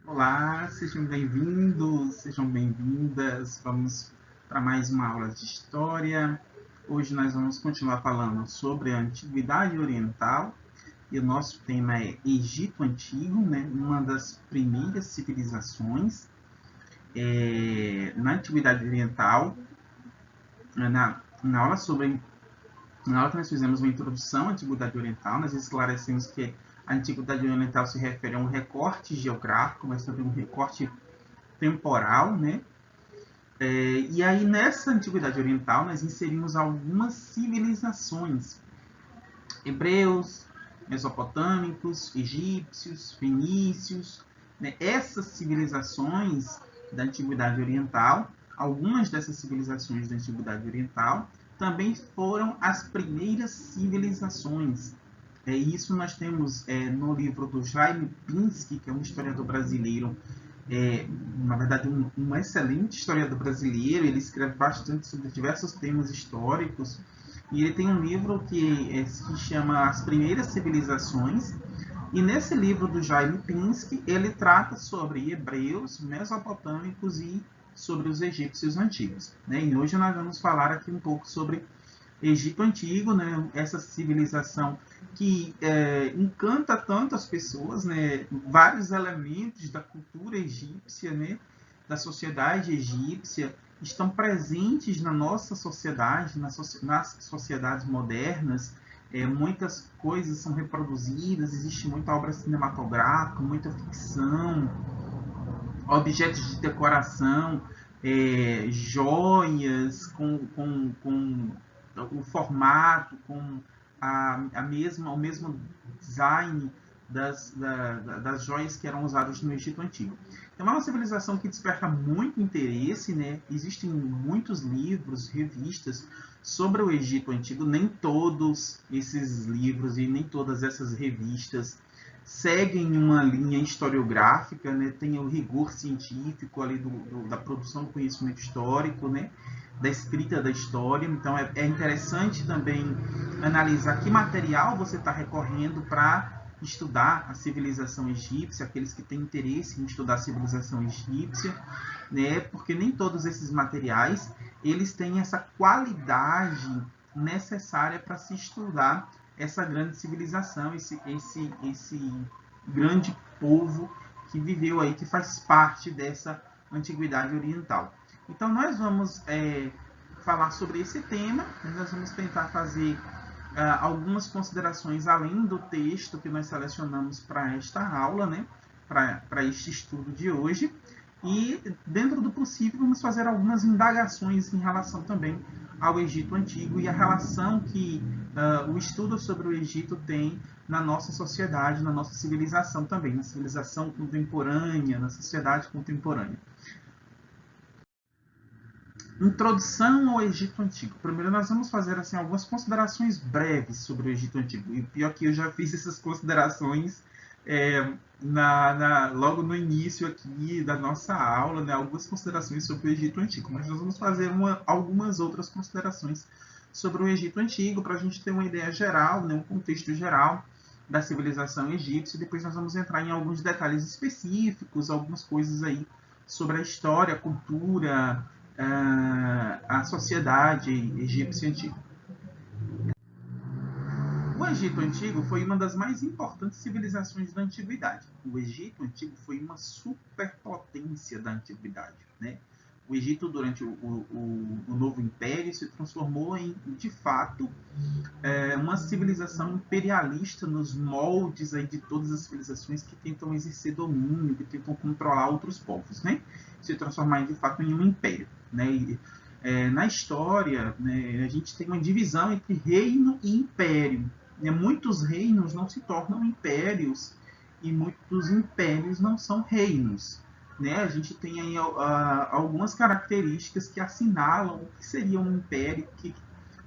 Olá, sejam bem-vindos, sejam bem-vindas. Vamos para mais uma aula de história. Hoje nós vamos continuar falando sobre a Antiguidade Oriental e o nosso tema é Egito Antigo, né? Uma das primeiras civilizações na Antiguidade Oriental. Na aula sobre Na aula que nós fizemos uma introdução à Antiguidade Oriental, nós esclarecemos que a Antiguidade Oriental se refere a um recorte geográfico, mas também um recorte temporal, né? E aí, nessa Antiguidade Oriental, nós inserimos algumas civilizações. Hebreus, mesopotâmicos, egípcios, fenícios. Né? Essas civilizações da Antiguidade Oriental, algumas dessas civilizações da Antiguidade Oriental, também foram as primeiras civilizações. Isso nós temos no livro do Jaime Pinsky, que é um historiador brasileiro, na verdade, um excelente historiador brasileiro. Ele escreve bastante sobre diversos temas históricos. E ele tem um livro que se chama As Primeiras Civilizações. E nesse livro do Jaime Pinsky, ele trata sobre hebreus, mesopotâmicos e sobre os egípcios antigos. Né? E hoje nós vamos falar aqui um pouco sobre Egito Antigo, né? Essa civilização que encanta tanto as pessoas, né? Vários elementos da cultura egípcia, né? Da sociedade egípcia, estão presentes na nossa sociedade, nas sociedades modernas. Muitas coisas são reproduzidas, existe muita obra cinematográfica, muita ficção, objetos de decoração, joias com o formato, com o mesmo design das joias que eram usadas no Egito Antigo. Então, é uma civilização que desperta muito interesse, né? Existem muitos livros, revistas sobre o Egito Antigo. Nem todos esses livros e nem todas essas revistas seguem uma linha historiográfica, né? Tem o rigor científico ali da produção do conhecimento histórico, né? Da escrita da história. Então é interessante também analisar que material você está recorrendo para estudar a civilização egípcia, aqueles que têm interesse em estudar a civilização egípcia, né? Porque nem todos esses materiais eles têm essa qualidade necessária para se estudar essa grande civilização, esse grande povo que viveu aí, que faz parte dessa antiguidade oriental. Então nós vamos falar sobre esse tema, nós vamos tentar fazer algumas considerações além do texto que nós selecionamos para esta aula, né? Para este estudo de hoje. E, dentro do possível, vamos fazer algumas indagações em relação também ao Egito Antigo e a relação que o estudo sobre o Egito tem na nossa sociedade, na nossa civilização também, na civilização contemporânea, na sociedade contemporânea. Introdução ao Egito Antigo. Primeiro nós vamos fazer assim, algumas considerações breves sobre o Egito Antigo. E pior que eu já fiz essas considerações logo no início aqui da nossa aula, né, algumas considerações sobre o Egito Antigo. Mas nós vamos fazer algumas outras considerações sobre o Egito Antigo para a gente ter uma ideia geral, né, um contexto geral da civilização egípcia. Depois nós vamos entrar em alguns detalhes específicos, algumas coisas aí sobre a história, a cultura, a sociedade egípcia antiga. O Egito Antigo foi uma das mais importantes civilizações da Antiguidade. O Egito Antigo foi uma superpotência da Antiguidade. Né? O Egito, durante o Novo Império, se transformou em, de fato, uma civilização imperialista nos moldes aí de todas as civilizações que tentam exercer domínio, que tentam controlar outros povos, né? Se transformar, de fato, em um império. Né? Na história, né, a gente tem uma divisão entre reino e império. Muitos reinos não se tornam impérios e muitos impérios não são reinos. Né? A gente tem aí algumas características que assinalam o que seria um império,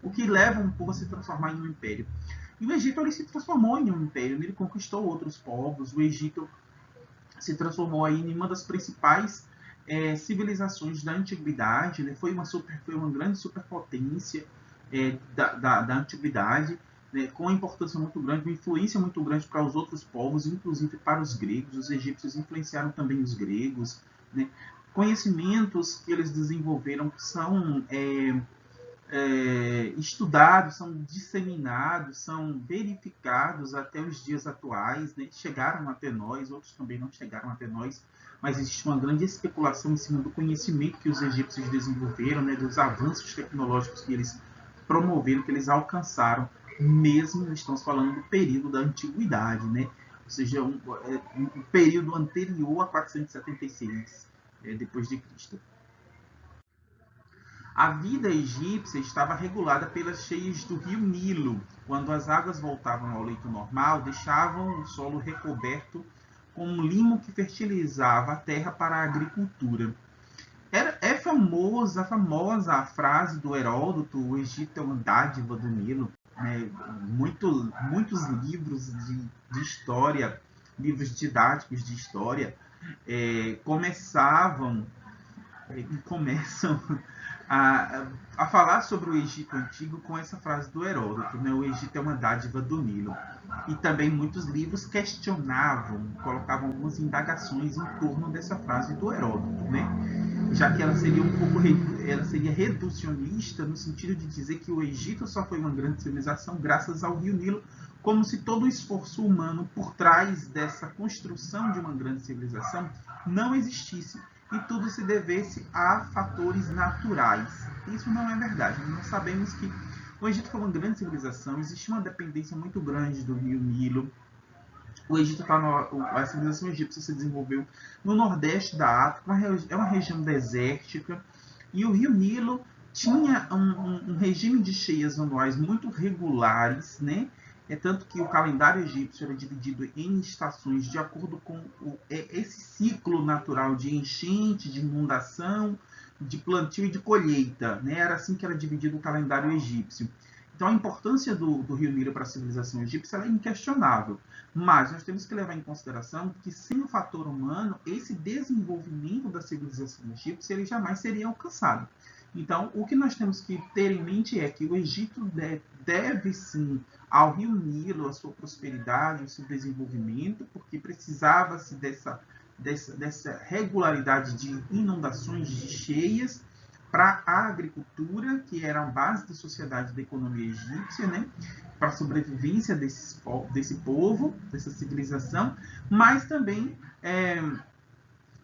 o que leva um povo a se transformar em um império. E o Egito ele se transformou em um império, ele conquistou outros povos. O Egito se transformou aí em uma das principais civilizações da antiguidade, né? Foi uma grande superpotência da antiguidade. né, com uma importância muito grande, uma influência muito grande para os outros povos, inclusive para os gregos. Os egípcios influenciaram também os gregos, né? Conhecimentos que eles desenvolveram são estudados, são disseminados, são verificados até os dias atuais, né? Chegaram até nós, outros também não chegaram até nós, mas existe uma grande especulação em cima do conhecimento que os egípcios desenvolveram, né? Dos avanços tecnológicos que eles promoveram, que eles alcançaram, mesmo estamos falando do período da antiguidade, né? Ou seja, um período anterior a 476 depois de Cristo. A vida egípcia estava regulada pelas cheias do rio Nilo. Quando as águas voltavam ao leito normal, deixavam o solo recoberto com um limo que fertilizava a terra para a agricultura. É famosa a frase do Heródoto: o Egito é uma dádiva do Nilo. Muitos livros de história, livros didáticos de história, começam a falar sobre o Egito Antigo com essa frase do Heródoto, né? O Egito é uma dádiva do Nilo. E também muitos livros questionavam, colocavam algumas indagações em torno dessa frase do Heródoto, né? Já que ela seria reducionista no sentido de dizer que o Egito só foi uma grande civilização graças ao rio Nilo, como se todo o esforço humano por trás dessa construção de uma grande civilização não existisse e tudo se devesse a fatores naturais. Isso não é verdade. Nós sabemos que o Egito foi uma grande civilização, existe uma dependência muito grande do rio Nilo. O Egito a civilização egípcia se desenvolveu no nordeste da África, é uma região desértica, e o rio Nilo tinha um regime de cheias anuais muito regulares, né? É tanto que o calendário egípcio era dividido em estações de acordo com esse ciclo natural de enchente, de inundação, de plantio e de colheita, né? Era assim que era dividido o calendário egípcio. Então, a importância do rio Nilo para a civilização egípcia é inquestionável. Mas nós temos que levar em consideração que, sem o fator humano, esse desenvolvimento da civilização egípcia ele jamais seria alcançado. Então, o que nós temos que ter em mente é que o Egito deve sim ao rio Nilo, a sua prosperidade, o seu desenvolvimento, porque precisava-se dessa regularidade de inundações, de cheias, para a agricultura, que era a base da sociedade da economia egípcia, né? Para a sobrevivência desse povo, dessa civilização, mas também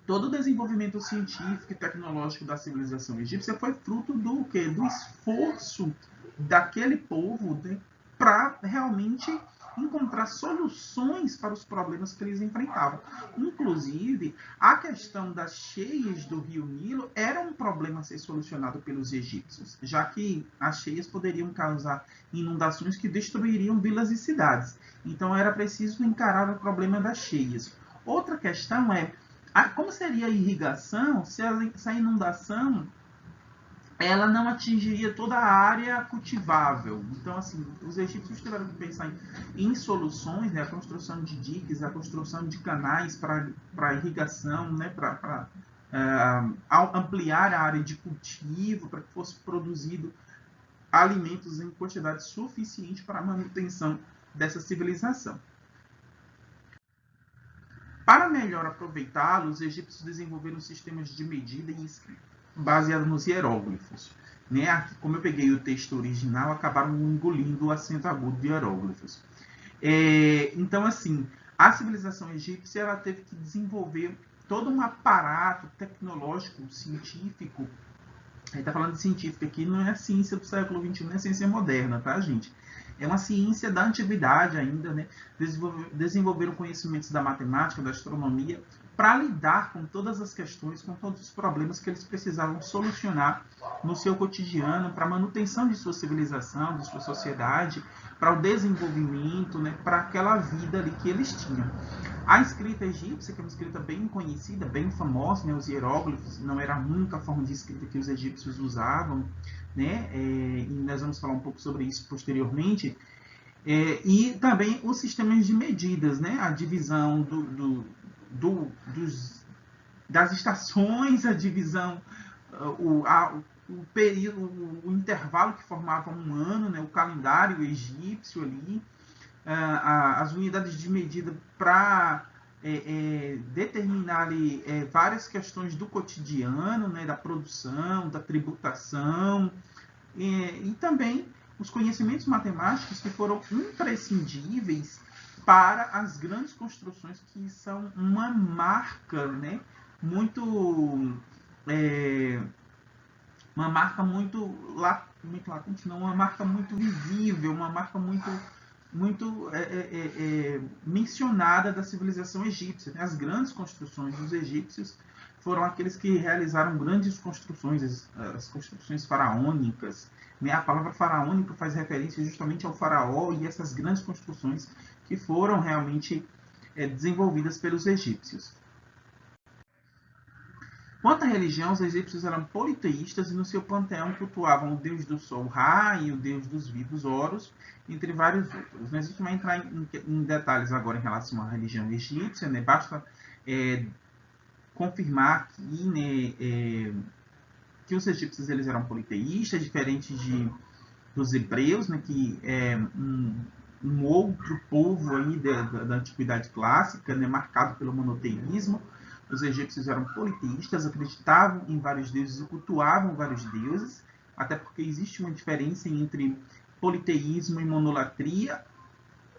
todo o desenvolvimento científico e tecnológico da civilização egípcia foi fruto do quê? Do esforço daquele povo, né, para realmente encontrar soluções para os problemas que eles enfrentavam. Inclusive, a questão das cheias do rio Nilo era um problema a ser solucionado pelos egípcios, já que as cheias poderiam causar inundações que destruiriam vilas e cidades. Então, era preciso encarar o problema das cheias. Outra questão é como seria a irrigação se a inundação ela não atingiria toda a área cultivável. Então, assim, os egípcios tiveram que pensar em soluções, né, a construção de diques, a construção de canais para irrigação, né, para ampliar a área de cultivo, para que fosse produzido alimentos em quantidade suficiente para a manutenção dessa civilização. Para melhor aproveitá-lo, os egípcios desenvolveram sistemas de medida e escrita baseado nos hieróglifos. Né? Aqui, como eu peguei o texto original, acabaram engolindo o acento agudo de hieróglifos. Então, assim, a civilização egípcia ela teve que desenvolver todo um aparato tecnológico, científico. A gente está falando de científico aqui, não é a ciência do século XXI, não é a ciência moderna, tá, gente? É uma ciência da antiguidade ainda, né? Desenvolveram conhecimentos da matemática, da astronomia, para lidar com todas as questões, com todos os problemas que eles precisavam solucionar no seu cotidiano, para a manutenção de sua civilização, de sua sociedade, para o desenvolvimento, né? Para aquela vida ali que eles tinham. A escrita egípcia, que é uma escrita bem conhecida, bem famosa, né? Os hieróglifos não era a única forma de escrita que os egípcios usavam, né? E nós vamos falar um pouco sobre isso posteriormente. E também os sistemas de medidas, né? A divisão das estações, a divisão, o período, o intervalo que formava um ano, né, o calendário egípcio ali, as unidades de medida para determinar ali, várias questões do cotidiano, né, da produção, da tributação, e também os conhecimentos matemáticos que foram imprescindíveis para as grandes construções, que são uma marca, né, muito uma marca muito latente, não, uma marca muito visível, uma marca muito mencionada da civilização egípcia. As grandes construções dos egípcios foram aqueles que realizaram grandes construções, as construções faraônicas. A palavra faraônica faz referência justamente ao faraó e essas grandes construções que foram realmente desenvolvidas pelos egípcios. Quanto à religião, os egípcios eram politeístas e no seu panteão cultuavam o deus do sol Ra e o deus dos vivos Horus, entre vários outros. A gente vai entrar em detalhes agora em relação à religião egípcia, né? Basta confirmar aqui, né, que os egípcios eles eram politeístas, diferente dos hebreus, né, que é um outro povo aí da antiguidade clássica, né, marcado pelo monoteísmo. Os egípcios eram politeístas, acreditavam em vários deuses e cultuavam vários deuses, até porque existe uma diferença entre politeísmo e monolatria,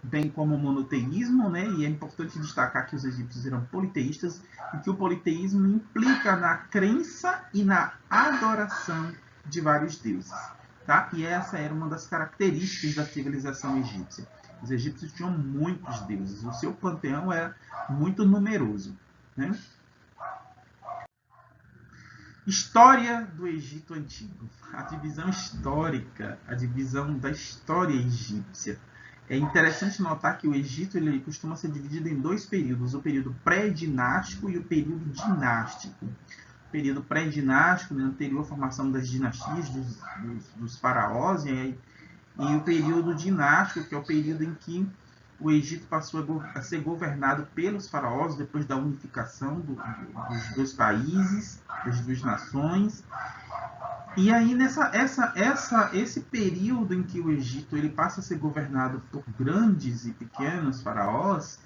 bem como monoteísmo, né? E é importante destacar que os egípcios eram politeístas e que o politeísmo implica na crença e na adoração de vários deuses. Tá? E essa era uma das características da civilização egípcia. Os egípcios tinham muitos deuses, o seu panteão era muito numeroso. Né? História do Egito Antigo. A divisão histórica, a divisão da história egípcia. É interessante notar que o Egito ele costuma ser dividido em dois períodos, o período pré-dinástico e o período dinástico. O período pré-dinástico, né, anterior à formação das dinastias dos faraós, e o período dinástico, que é o período em que o Egito passou a ser governado pelos faraós depois da unificação dos dois países, das duas nações. E aí, esse período em que o Egito ele passa a ser governado por grandes e pequenos faraós,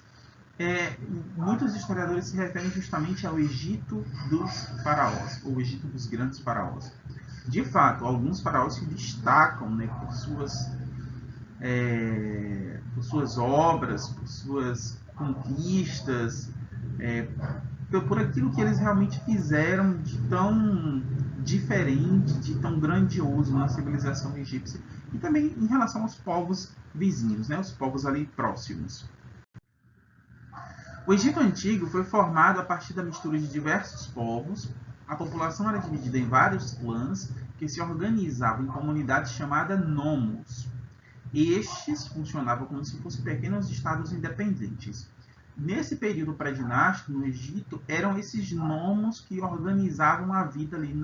muitos historiadores se referem justamente ao Egito dos faraós, ou Egito dos grandes faraós. De fato, alguns faraós se destacam, né, por suas obras, por suas conquistas, por aquilo que eles realmente fizeram de tão diferente, de tão grandioso na civilização egípcia, e também em relação aos povos vizinhos, né, os povos ali próximos. O Egito Antigo foi formado a partir da mistura de diversos povos. A população era dividida em vários clãs que se organizavam em comunidades chamadas nomos. Estes funcionavam como se fossem pequenos estados independentes. Nesse período pré-dinástico, no Egito, eram esses nomos que organizavam a vida ali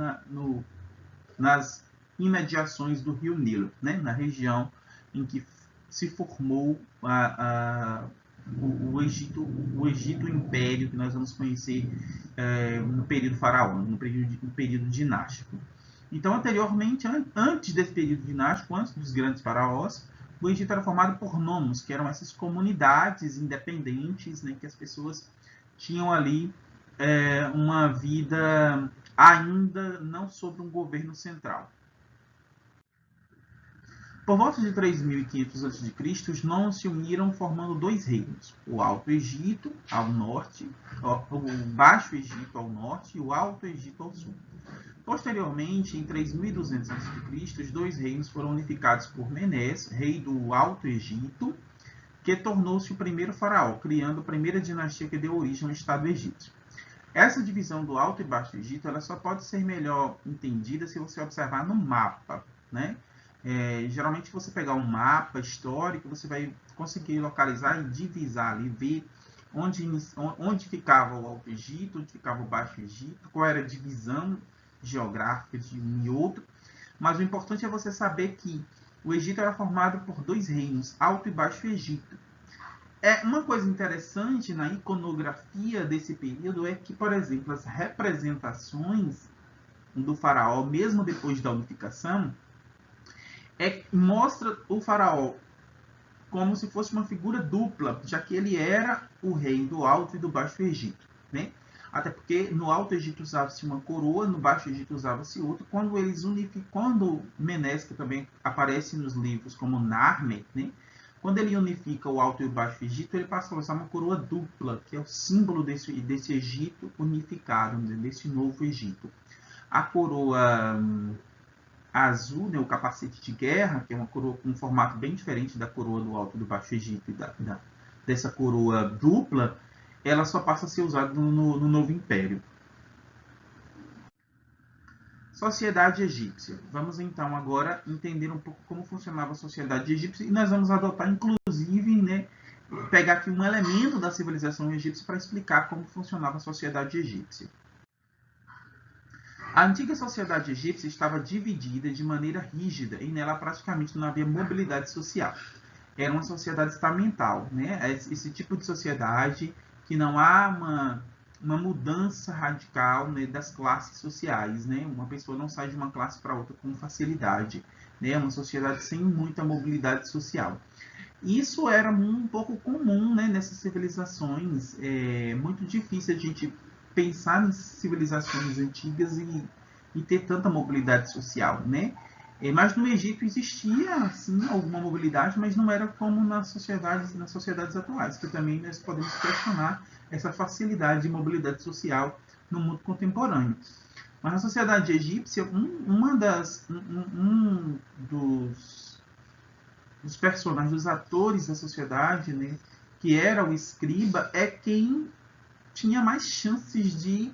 nas imediações do rio Nilo, né? Na região em que se formou o Egito Império, que nós vamos conhecer no período faraônico, no período dinástico. Então, anteriormente, antes desse período dinástico, antes dos grandes faraós, o Egito era formado por nomos, que eram essas comunidades independentes, né, que as pessoas tinham ali uma vida ainda não sob um governo central. Por volta de 3.500 a.C., os nomos se uniram formando dois reinos, o Alto Egito ao norte, o Baixo Egito ao norte e o Alto Egito ao sul. Posteriormente, em 3.200 a.C., os dois reinos foram unificados por Menés, rei do Alto Egito, que tornou-se o primeiro faraó, criando a primeira dinastia que deu origem ao Estado egípcio. Essa divisão do Alto e Baixo Egito ela só pode ser melhor entendida se você observar no mapa, né? Geralmente, se você pegar um mapa histórico, você vai conseguir localizar e divisar ali, ver onde ficava o Alto Egito, onde ficava o Baixo Egito, qual era a divisão geográfica de um e outro. Mas o importante é você saber que o Egito era formado por dois reinos, Alto e Baixo Egito. Uma coisa interessante na iconografia desse período é que, por exemplo, as representações do faraó, mesmo depois da unificação, mostra o faraó como se fosse uma figura dupla, já que ele era o rei do Alto e do Baixo Egito, né? Até porque no Alto Egito usava-se uma coroa, no Baixo Egito usava-se outra. Quando Menestra também aparece nos livros como Narmer, né? Quando ele unifica o Alto e o Baixo Egito, ele passa a usar uma coroa dupla, que é o símbolo desse Egito unificado, desse novo Egito. A coroa azul, né, o capacete de guerra, que é uma coroa com um formato bem diferente da coroa do Alto e do Baixo Egito e dessa coroa dupla, ela só passa a ser usada no Novo Império. Sociedade egípcia. Vamos então agora entender um pouco como funcionava a sociedade egípcia e nós vamos adotar, inclusive, né, pegar aqui um elemento da civilização egípcia para explicar como funcionava a sociedade egípcia. A antiga sociedade egípcia estava dividida de maneira rígida e nela praticamente não havia mobilidade social. Era uma sociedade estamental, né? Esse tipo de sociedade que não há uma mudança radical, né, das classes sociais, né? Uma pessoa não sai de uma classe para outra com facilidade, né? É uma sociedade sem muita mobilidade social. Isso era um pouco comum, né, nessas civilizações. É muito difícil a gente pensar em civilizações antigas e ter tanta mobilidade social, né? Mas no Egito existia, sim, alguma mobilidade, mas não era como nas sociedades atuais, que também nós podemos questionar essa facilidade de mobilidade social no mundo contemporâneo. Mas na sociedade egípcia, um dos personagens, dos atores da sociedade, né, que era o escriba, é quem tinha mais chances de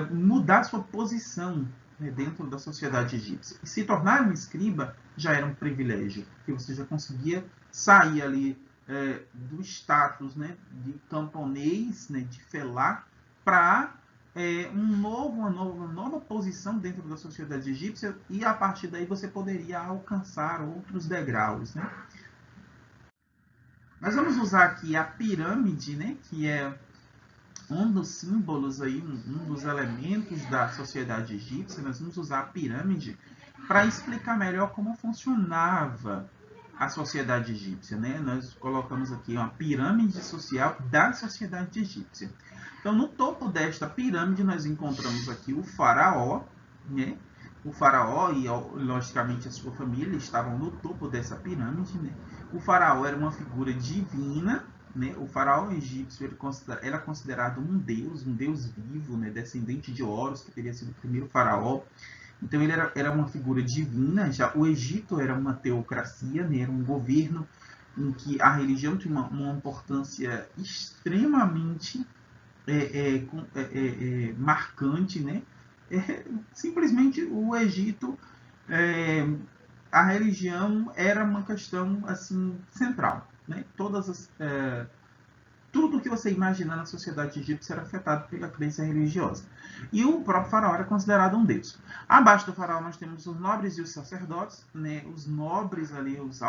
mudar sua posição, né, dentro da sociedade egípcia. E se tornar um escriba já era um privilégio, porque você já conseguia sair ali do status, né, de camponês, né, de felá, para uma nova posição dentro da sociedade egípcia, e a partir daí você poderia alcançar outros degraus, né? Nós vamos usar aqui a pirâmide, né, que é um dos símbolos aí, um dos elementos da sociedade egípcia. Nós vamos usar a pirâmide para explicar melhor como funcionava a sociedade egípcia, né? Nós colocamos aqui uma pirâmide social da sociedade egípcia. Então, no topo desta pirâmide, nós encontramos aqui o faraó, né? O faraó e, logicamente, a sua família estavam no topo dessa pirâmide, né? O faraó era uma figura divina, né? O faraó egípcio era considerado um deus vivo, né? Descendente de Horus, que teria sido o primeiro faraó. Então ele era uma figura divina. Já o Egito era uma teocracia, né? Era um governo em que a religião tinha uma importância extremamente marcante, né? Simplesmente o Egito, a religião era uma questão assim central, né? Tudo que você imaginar na sociedade egípcia era afetado pela crença religiosa. E o próprio faraó era considerado um deus. Abaixo do faraó nós temos os nobres e os sacerdotes, né? Os nobres ali, os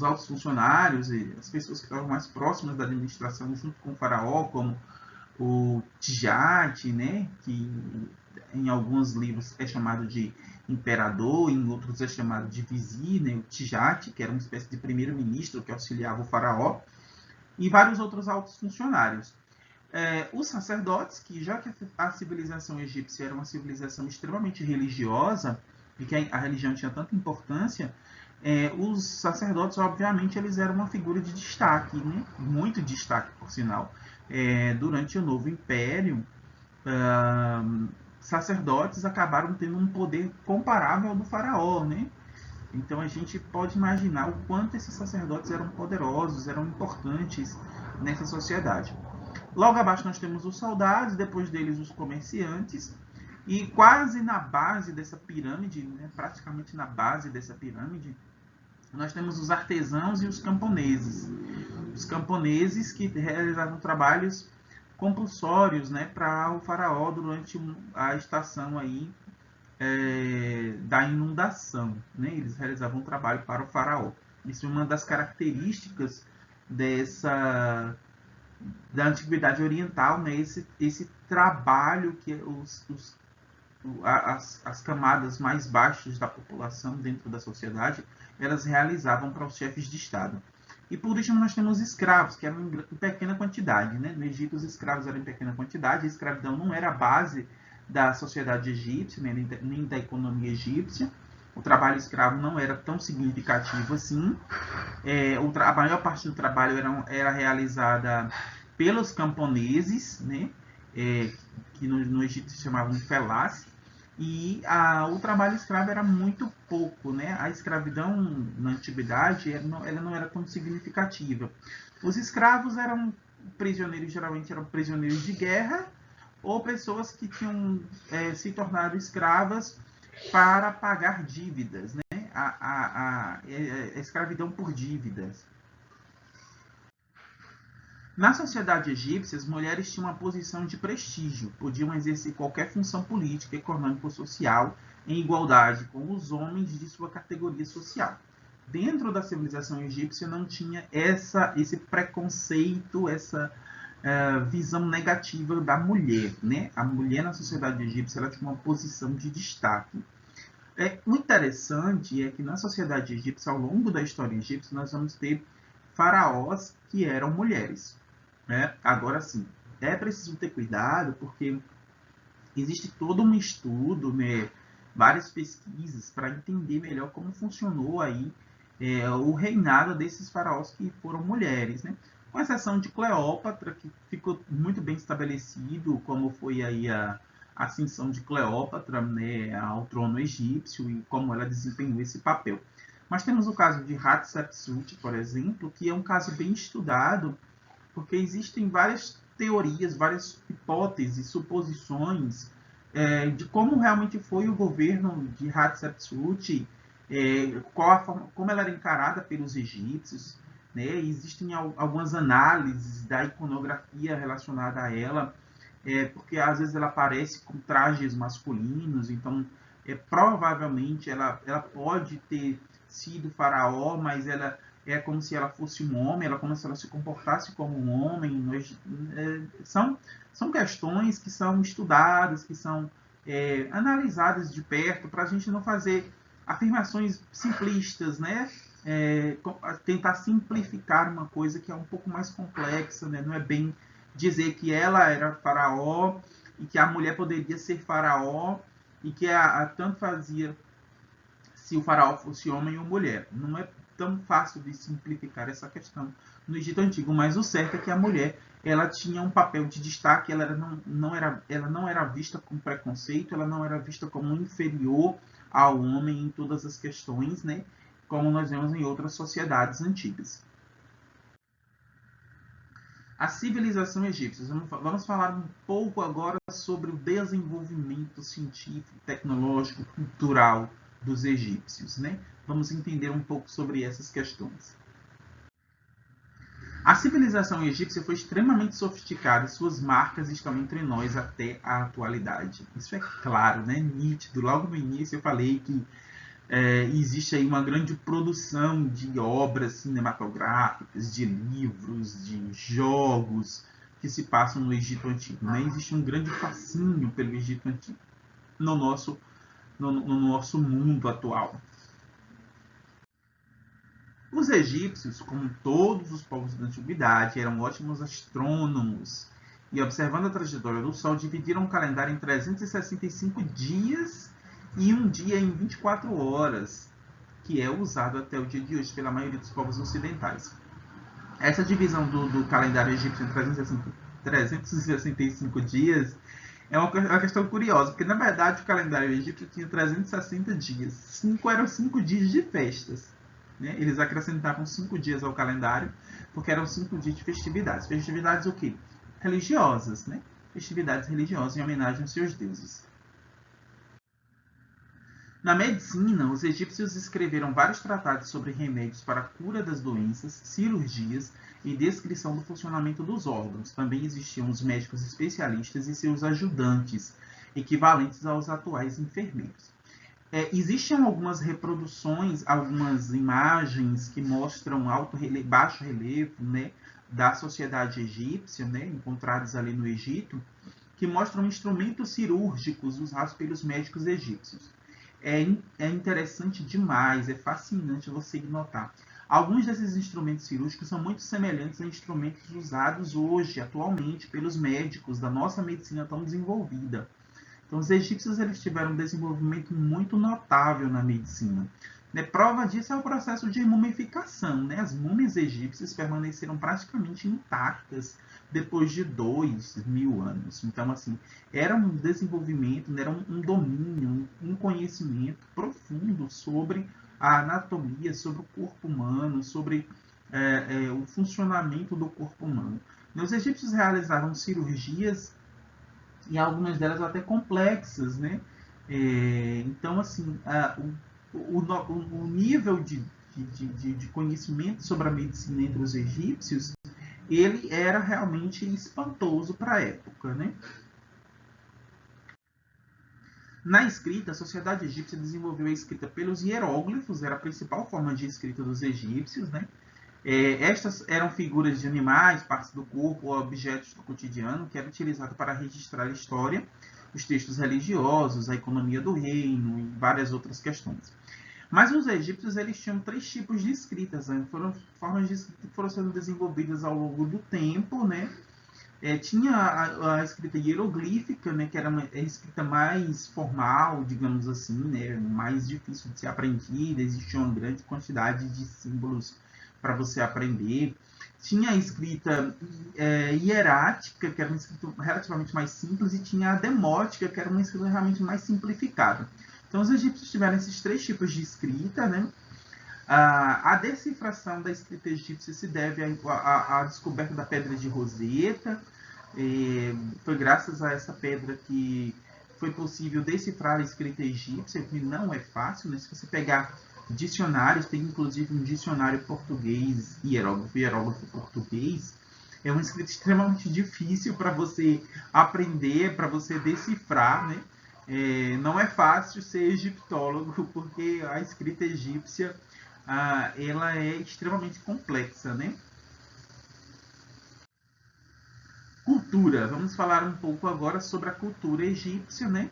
altos funcionários e as pessoas que estavam mais próximas da administração junto com o faraó, como o Tijate, né, que em alguns livros é chamado de imperador, em outros é chamado de vizir, né, o Tijate, que era uma espécie de primeiro-ministro que auxiliava o faraó, e vários outros altos funcionários. Os sacerdotes, que já que a civilização egípcia era uma civilização extremamente religiosa, e que a religião tinha tanta importância, os sacerdotes, obviamente, eles eram uma figura de destaque, né? Muito destaque, por sinal. Durante o Novo Império, sacerdotes acabaram tendo um poder comparável ao do faraó, né? Então a gente pode imaginar o quanto esses sacerdotes eram poderosos, eram importantes nessa sociedade. Logo abaixo nós temos os soldados, depois deles os comerciantes, e quase na base dessa pirâmide, né, praticamente na base dessa pirâmide, nós temos os artesãos e os camponeses. Os camponeses que realizavam trabalhos compulsórios, né, para o faraó durante a estação aí, da inundação, né? Eles realizavam um trabalho para o faraó. Isso é uma das características da Antiguidade Oriental, né, esse trabalho que as camadas mais baixas da população dentro da sociedade, elas realizavam para os chefes de Estado. E por último nós temos escravos, que eram em pequena quantidade. Né? No Egito os escravos eram em pequena quantidade, a escravidão não era a base da sociedade egípcia, né? Nem da economia egípcia. O trabalho escravo não era tão significativo assim. A maior parte do trabalho era realizada pelos camponeses, né? Que no Egito se chamavam de felás, e o trabalho escravo era muito pouco, né? A escravidão na antiguidade ela não era tão significativa. Os escravos eram prisioneiros, geralmente eram prisioneiros de guerra, ou pessoas que tinham se tornado escravas para pagar dívidas, né? A escravidão por dívidas. Na sociedade egípcia, as mulheres tinham uma posição de prestígio, podiam exercer qualquer função política, econômica ou social em igualdade com os homens de sua categoria social. Dentro da civilização egípcia não tinha esse preconceito, essa visão negativa da mulher. Né? A mulher na sociedade egípcia ela tinha uma posição de destaque. O interessante é que na sociedade egípcia, ao longo da história egípcia, nós vamos ter faraós que eram mulheres. Né? Agora sim, é preciso ter cuidado porque existe todo um estudo, né, várias pesquisas para entender melhor como funcionou aí o reinado desses faraós que foram mulheres, né? Com exceção de Cleópatra, que ficou muito bem estabelecido como foi aí a ascensão de Cleópatra, né, ao trono egípcio e como ela desempenhou esse papel. Mas temos o caso de Hatshepsut, por exemplo, que é um caso bem estudado, porque existem várias teorias, várias hipóteses, suposições de como realmente foi o governo de Hatshepsut, como ela era encarada pelos egípcios. Né? Existem algumas análises da iconografia relacionada a ela, porque às vezes ela aparece com trajes masculinos, então provavelmente ela pode ter sido faraó, mas ela é como se ela fosse um homem, ela como se ela se comportasse como um homem. São questões que são estudadas, que são analisadas de perto, para a gente não fazer afirmações simplistas, né? Tentar simplificar uma coisa que é um pouco mais complexa, né? Não é bem dizer que ela era faraó e que a mulher poderia ser faraó e que tanto fazia se o faraó fosse homem ou mulher. Não é tão fácil de simplificar essa questão no Egito Antigo, mas o certo é que a mulher ela tinha um papel de destaque, ela não era vista com preconceito, ela não era vista como inferior ao homem em todas as questões, né? Como nós vemos em outras sociedades antigas. A civilização egípcia. Vamos falar um pouco agora sobre o desenvolvimento científico, tecnológico, cultural dos egípcios, né? Vamos entender um pouco sobre essas questões. A civilização egípcia foi extremamente sofisticada e suas marcas estão entre nós até a atualidade. Isso é claro, né? Nítido. Logo no início eu falei que existe aí uma grande produção de obras cinematográficas, de livros, de jogos que se passam no Egito Antigo. Né? Existe um grande fascínio pelo Egito Antigo no nosso mundo atual. Os egípcios, como todos os povos da antiguidade, eram ótimos astrônomos e, observando a trajetória do Sol, dividiram o calendário em 365 dias e um dia em 24 horas, que é usado até o dia de hoje pela maioria dos povos ocidentais. Essa divisão do calendário egípcio em 365 dias é uma questão curiosa, porque na verdade o calendário egípcio tinha 360 dias. 5 eram 5 dias de festas. Né? Eles acrescentavam 5 dias ao calendário, porque eram 5 dias de festividades. Festividades o quê? Religiosas, né? Festividades religiosas em homenagem aos seus deuses. Na medicina, os egípcios escreveram vários tratados sobre remédios para a cura das doenças, cirurgias e descrição do funcionamento dos órgãos. Também existiam os médicos especialistas e seus ajudantes, equivalentes aos atuais enfermeiros. Existem algumas reproduções, algumas imagens que mostram baixo relevo, né, da sociedade egípcia, né, encontrados ali no Egito, que mostram instrumentos cirúrgicos usados pelos médicos egípcios. É interessante demais, é fascinante você notar. Alguns desses instrumentos cirúrgicos são muito semelhantes a instrumentos usados hoje, atualmente, pelos médicos da nossa medicina tão desenvolvida. Então, os egípcios eles tiveram um desenvolvimento muito notável na medicina. Prova disso é o processo de mumificação. As múmias egípcias permaneceram praticamente intactas depois de 2.000 anos. Então, assim, era um desenvolvimento, era um domínio, um conhecimento profundo sobre a anatomia, sobre o corpo humano, sobre o funcionamento do corpo humano. Os egípcios realizaram cirurgias e algumas delas até complexas, né? Então, assim, o nível de conhecimento sobre a medicina entre os egípcios, ele era realmente espantoso para a época, né? Na escrita, a sociedade egípcia desenvolveu a escrita pelos hieróglifos, era a principal forma de escrita dos egípcios, né? Estas eram figuras de animais, partes do corpo ou objetos do cotidiano que eram utilizados para registrar a história, os textos religiosos, a economia do reino e várias outras questões. Mas os egípcios eles tinham 3 tipos de escritas, né? Foram formas de escrita que foram sendo desenvolvidas ao longo do tempo, né? Tinha a escrita hieroglífica, né, que era uma escrita mais formal, digamos assim, né, mais difícil de ser aprendida, existia uma grande quantidade de símbolos para você aprender. Tinha a escrita hierática, que era uma escrita relativamente mais simples, e tinha a demótica, que era uma escrita realmente mais simplificada. Então, os egípcios tiveram esses 3 tipos de escrita, né? A decifração da escrita egípcia se deve à descoberta da pedra de Roseta. Foi graças a essa pedra que foi possível decifrar a escrita egípcia, que não é fácil, né? Se você pegar dicionários, tem inclusive um dicionário português, hierógrafo português, é uma escrita extremamente difícil para você aprender, para você decifrar, né? Não é fácil ser egiptólogo, porque a escrita egípcia ela é extremamente complexa, né? Cultura. Vamos falar um pouco agora sobre a cultura egípcia, né?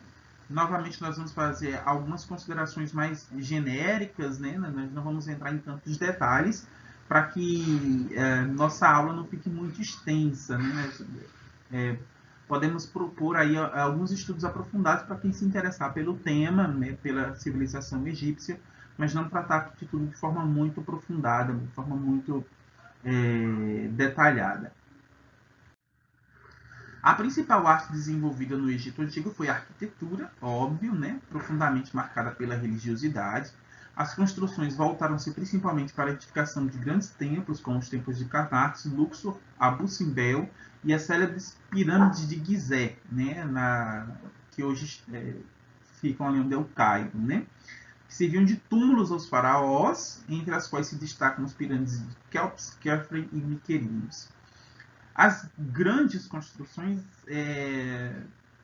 Novamente, nós vamos fazer algumas considerações mais genéricas, né? Nós não vamos entrar em tantos detalhes para que nossa aula não fique muito extensa, né? Podemos propor aí alguns estudos aprofundados para quem se interessar pelo tema, né? Pela civilização egípcia, mas não tratar de tudo de forma muito aprofundada, de forma muito detalhada. A principal arte desenvolvida no Egito Antigo foi a arquitetura, óbvio, né? Profundamente marcada pela religiosidade. As construções voltaram-se principalmente para a edificação de grandes templos, como os templos de Karnak, Luxor, Abu Simbel e as célebres pirâmides de Gizé, né? Que hoje ficam ali onde é o Cairo, né? Que serviam de túmulos aos faraós, entre as quais se destacam as pirâmides de Kelps, Khafre e Mycerinos. As grandes construções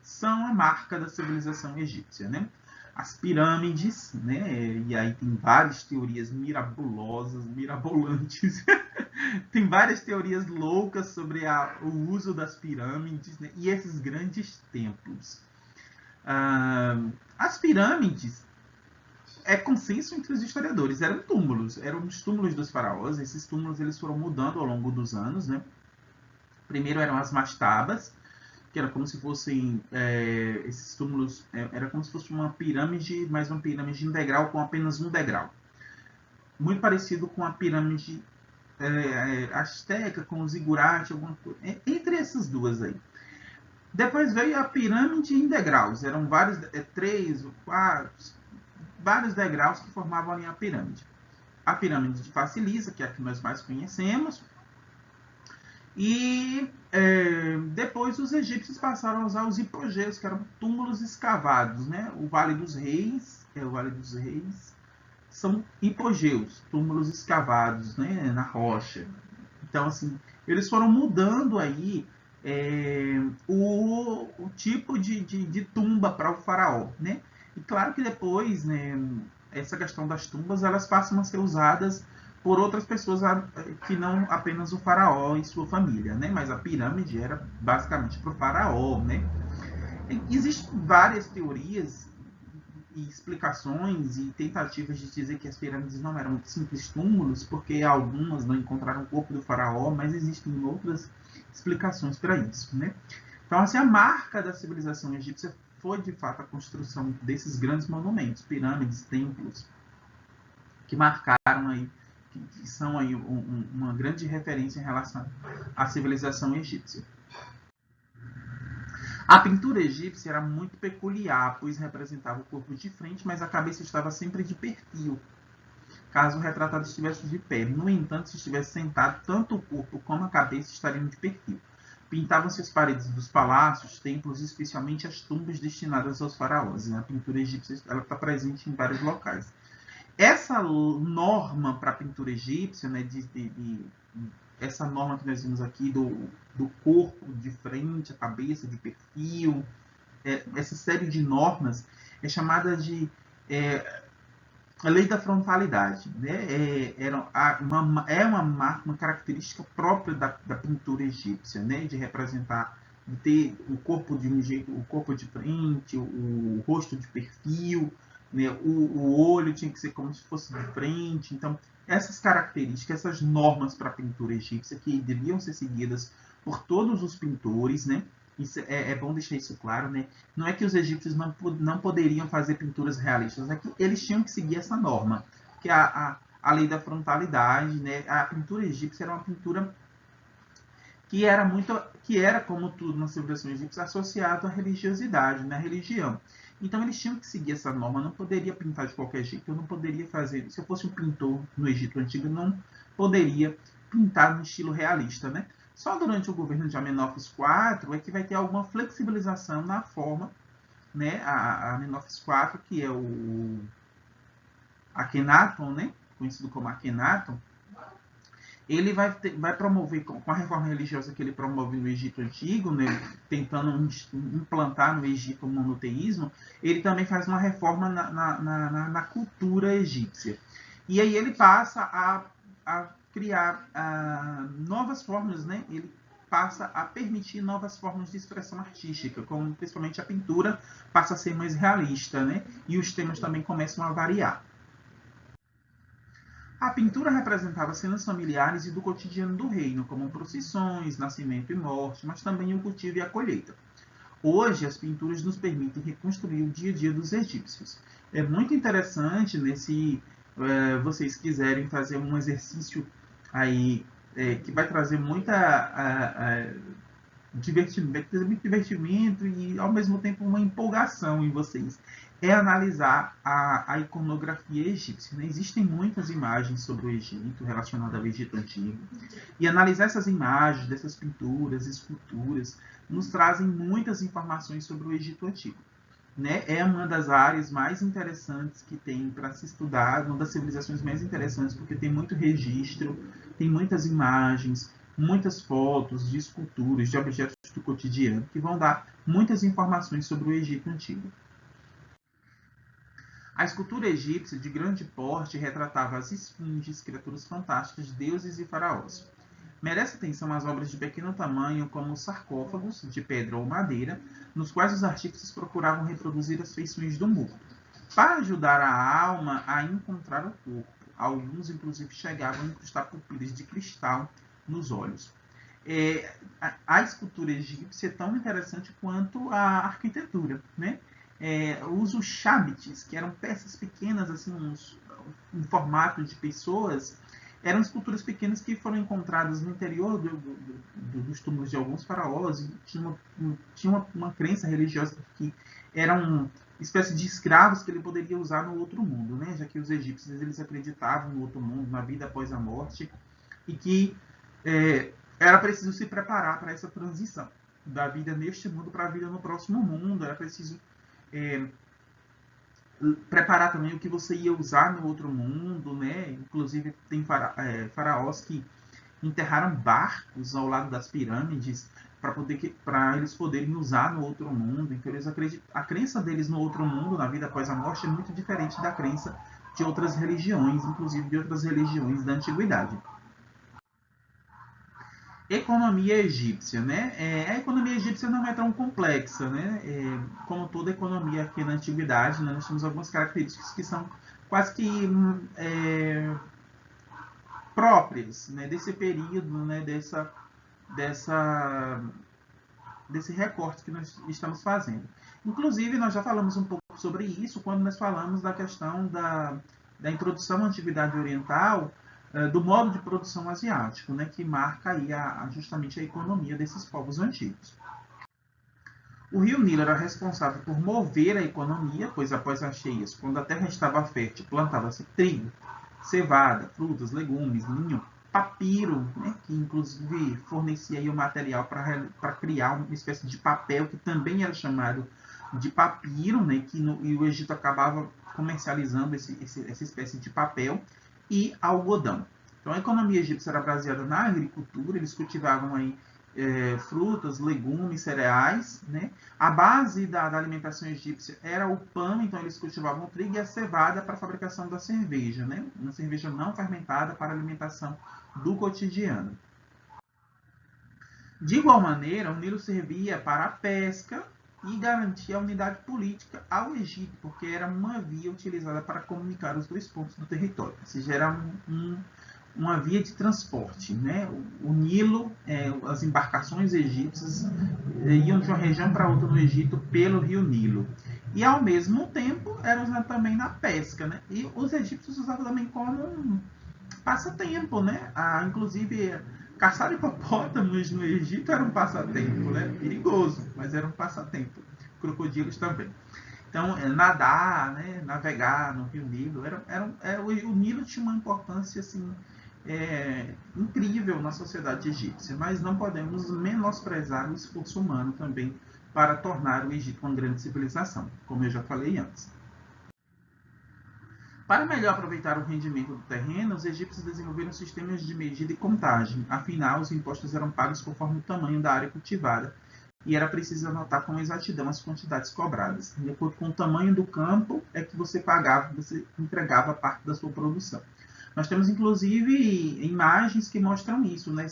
são a marca da civilização egípcia, né? As pirâmides, né? E aí tem várias teorias mirabolantes, tem várias teorias loucas sobre o uso das pirâmides, né? E esses grandes templos. As pirâmides, é consenso entre os historiadores, eram os túmulos dos faraós. Esses túmulos eles foram mudando ao longo dos anos, né? Primeiro eram as mastabas, que era como se fossem esses túmulos, era como se fosse uma pirâmide, mas uma pirâmide integral com apenas um degrau. Muito parecido com a pirâmide asteca, com o zigurate, alguma coisa. Entre essas duas aí. Depois veio a pirâmide em degraus. Eram vários, 3 ou 4, vários degraus que formavam ali a pirâmide. A pirâmide de face lisa, que é a que nós mais conhecemos. E depois os egípcios passaram a usar os hipogeus, que eram túmulos escavados, né? O Vale dos Reis, são hipogeus, túmulos escavados, né? Na rocha. Então, assim, eles foram mudando aí o tipo de tumba para o faraó, né? E claro que depois, né, essa questão das tumbas, elas passam a ser usadas por outras pessoas que não apenas o faraó e sua família, né? Mas a pirâmide era basicamente para o faraó, né? Existem várias teorias e explicações e tentativas de dizer que as pirâmides não eram simples túmulos, porque algumas não encontraram o corpo do faraó, mas existem outras explicações para isso, né? Então, assim, a marca da civilização egípcia foi, de fato, a construção desses grandes monumentos, pirâmides, templos, que marcaram aí, que são aí uma grande referência em relação à civilização egípcia. A pintura egípcia era muito peculiar, pois representava o corpo de frente, mas a cabeça estava sempre de perfil, caso o retratado estivesse de pé. No entanto, se estivesse sentado, tanto o corpo como a cabeça estariam de perfil. Pintavam-se as paredes dos palácios, templos, especialmente as tumbas destinadas aos faraós. A pintura egípcia está presente em vários locais. Essa norma para a pintura egípcia, né, essa norma que nós vimos aqui do corpo de frente, a cabeça de perfil, essa série de normas é chamada de a lei da frontalidade, né? Uma característica própria da pintura egípcia, né? De representar, de ter o corpo de um jeito, o corpo de frente, o rosto de perfil, né? O olho tinha que ser como se fosse de frente. Então, essas características, essas normas para a pintura egípcia que deviam ser seguidas por todos os pintores, né? Isso é bom deixar isso claro, né? Não é que os egípcios não poderiam fazer pinturas realistas, é que eles tinham que seguir essa norma, que é a lei da frontalidade, né? A pintura egípcia era uma pintura que era, como tudo na civilização egípcia, associado à religiosidade, na religião. Então eles tinham que seguir essa norma, não poderia pintar de qualquer jeito, eu não poderia fazer, se eu fosse um pintor no Egito Antigo, eu não poderia pintar no estilo realista, né? Só durante o governo de Amenófis IV é que vai ter alguma flexibilização na forma, né? A Amenófis IV, que é o Akhenaton, né? Conhecido como Akhenaton, ele vai promover, com a reforma religiosa que ele promove no Egito Antigo, né, tentando implantar no Egito o monoteísmo, ele também faz uma reforma na cultura egípcia. E aí ele passa a criar novas formas, né? Ele passa a permitir novas formas de expressão artística, como principalmente a pintura passa a ser mais realista, né? E os temas também começam a variar. A pintura representava cenas familiares e do cotidiano do reino, como procissões, nascimento e morte, mas também o cultivo e a colheita. Hoje, as pinturas nos permitem reconstruir o dia a dia dos egípcios. É muito interessante, se vocês quiserem fazer um exercício aí que vai trazer muita divertimento e, ao mesmo tempo, uma empolgação em vocês. É analisar a iconografia egípcia. Né? Existem muitas imagens sobre o Egito, relacionadas ao Egito Antigo. E analisar essas imagens, dessas pinturas, esculturas, nos trazem muitas informações sobre o Egito Antigo. Né? É uma das áreas mais interessantes que tem para se estudar, uma das civilizações mais interessantes, porque tem muito registro, tem muitas imagens, muitas fotos de esculturas, de objetos do cotidiano, que vão dar muitas informações sobre o Egito Antigo. A escultura egípcia, de grande porte, retratava as esfinges, criaturas fantásticas, deuses e faraós. Merece atenção as obras de pequeno tamanho, como os sarcófagos, de pedra ou madeira, nos quais os artífices procuravam reproduzir as feições do morto, para ajudar a alma a encontrar o corpo. Alguns, inclusive, chegavam a incrustar pupilas de cristal nos olhos. A escultura egípcia é tão interessante quanto a arquitetura, né? Usa os chabites, que eram peças pequenas, assim, em formato de pessoas. Eram esculturas pequenas que foram encontradas no interior dos túmulos de alguns faraós. E tinha uma crença religiosa que eram espécie de escravos que ele poderia usar no outro mundo, né? Já que os egípcios eles acreditavam no outro mundo, na vida após a morte, e que era preciso se preparar para essa transição da vida neste mundo para a vida no próximo mundo. Era preciso preparar também o que você ia usar no outro mundo, né? Inclusive tem faraós que enterraram barcos ao lado das pirâmides para eles poderem usar no outro mundo. Então eles a crença deles no outro mundo, na vida após a morte, é muito diferente da crença de outras religiões, inclusive de outras religiões da antiguidade. Economia egípcia, né? A economia egípcia não é tão complexa, né? Como toda economia aqui na antiguidade, né, nós temos algumas características que são quase que próprias, né, desse período, né, desse recorte que nós estamos fazendo. Inclusive, nós já falamos um pouco sobre isso quando nós falamos da questão da introdução à antiguidade oriental, do modo de produção asiático, né, que marca aí justamente a economia desses povos antigos. O rio Nilo era responsável por mover a economia, pois após as cheias, quando a terra estava fértil, plantava-se trigo, cevada, frutas, legumes, linho, papiro, né, que inclusive fornecia aí o material para criar uma espécie de papel, que também era chamado de papiro, né, e o Egito acabava comercializando essa espécie de papel, e algodão. Então a economia egípcia era baseada na agricultura, eles cultivavam aí frutas, legumes, cereais, né? A base da alimentação egípcia era o pão, então eles cultivavam o trigo e a cevada para a fabricação da cerveja, né? Uma cerveja não fermentada para a alimentação do cotidiano. De igual maneira, o Nilo servia para a pesca e garantia a unidade política ao Egito, porque era uma via utilizada para comunicar os dois pontos do território, ou seja, era uma via de transporte, né? O Nilo, as embarcações egípcias iam de uma região para outra no Egito pelo rio Nilo. E ao mesmo tempo era usado também na pesca, né? E os egípcios usavam também como um passatempo, né? Inclusive caçar hipopótamos no Egito era um passatempo, né? Perigoso, mas era um passatempo. Crocodilos também. Então, nadar, né, navegar no rio Nilo, o Nilo tinha uma importância assim, incrível na sociedade egípcia, mas não podemos menosprezar o esforço humano também para tornar o Egito uma grande civilização, como eu já falei antes. Para melhor aproveitar o rendimento do terreno, os egípcios desenvolveram sistemas de medida e contagem. Afinal, os impostos eram pagos conforme o tamanho da área cultivada e era preciso anotar com exatidão as quantidades cobradas. De acordo com o tamanho do campo, é que você pagava, você entregava parte da sua produção. Nós temos, inclusive, imagens que mostram isso, né?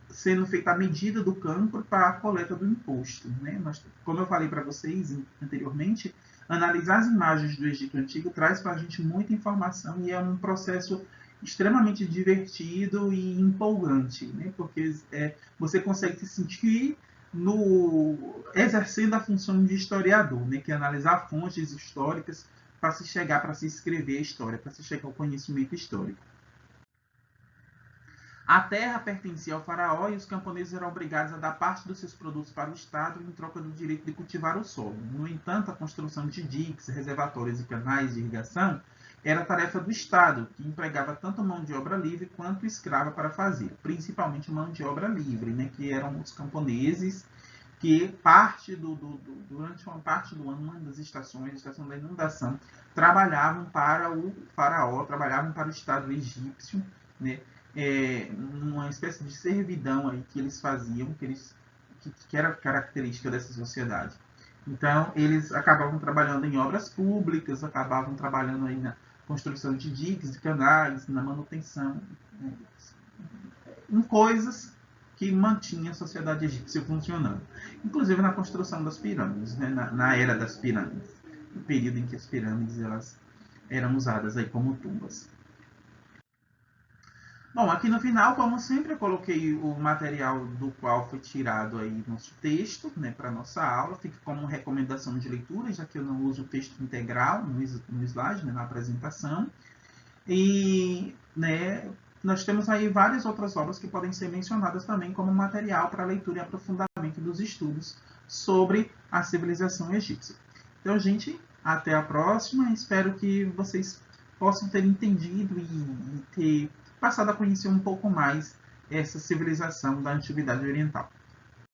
Sendo feita a medida do campo para a coleta do imposto, né? Como eu falei para vocês anteriormente, analisar as imagens do Egito Antigo traz para a gente muita informação e é um processo extremamente divertido e empolgante, né? Porque você consegue se sentir exercendo a função de historiador, né? Que é analisar fontes históricas para se escrever a história, para se chegar ao conhecimento histórico. A terra pertencia ao faraó e os camponeses eram obrigados a dar parte dos seus produtos para o Estado em troca do direito de cultivar o solo. No entanto, a construção de diques, reservatórios e canais de irrigação era tarefa do Estado, que empregava tanto mão de obra livre quanto escrava para fazer, principalmente mão de obra livre, né, que eram os camponeses, que durante uma parte do ano, uma das estações, a estação da inundação, trabalhavam para o faraó, trabalhavam para o Estado egípcio, né, uma espécie de servidão aí que eles faziam, que era característica dessa sociedade. Então, eles acabavam trabalhando em obras públicas, acabavam trabalhando aí na construção de diques, de canais, na manutenção, né, em coisas que mantinham a sociedade egípcia funcionando. Inclusive na construção das pirâmides, né, na era das pirâmides, no período em que as pirâmides elas eram usadas aí como tumbas. Bom, aqui no final, como sempre, eu coloquei o material do qual foi tirado aí nosso texto, né, para nossa aula. Fica como recomendação de leitura, já que eu não uso o texto integral no slide, né, na apresentação. E, né, nós temos aí várias outras obras que podem ser mencionadas também como material para leitura e aprofundamento dos estudos sobre a civilização egípcia. Então, gente, até a próxima. Espero que vocês possam ter entendido e ter passado a conhecer um pouco mais essa civilização da Antiguidade Oriental.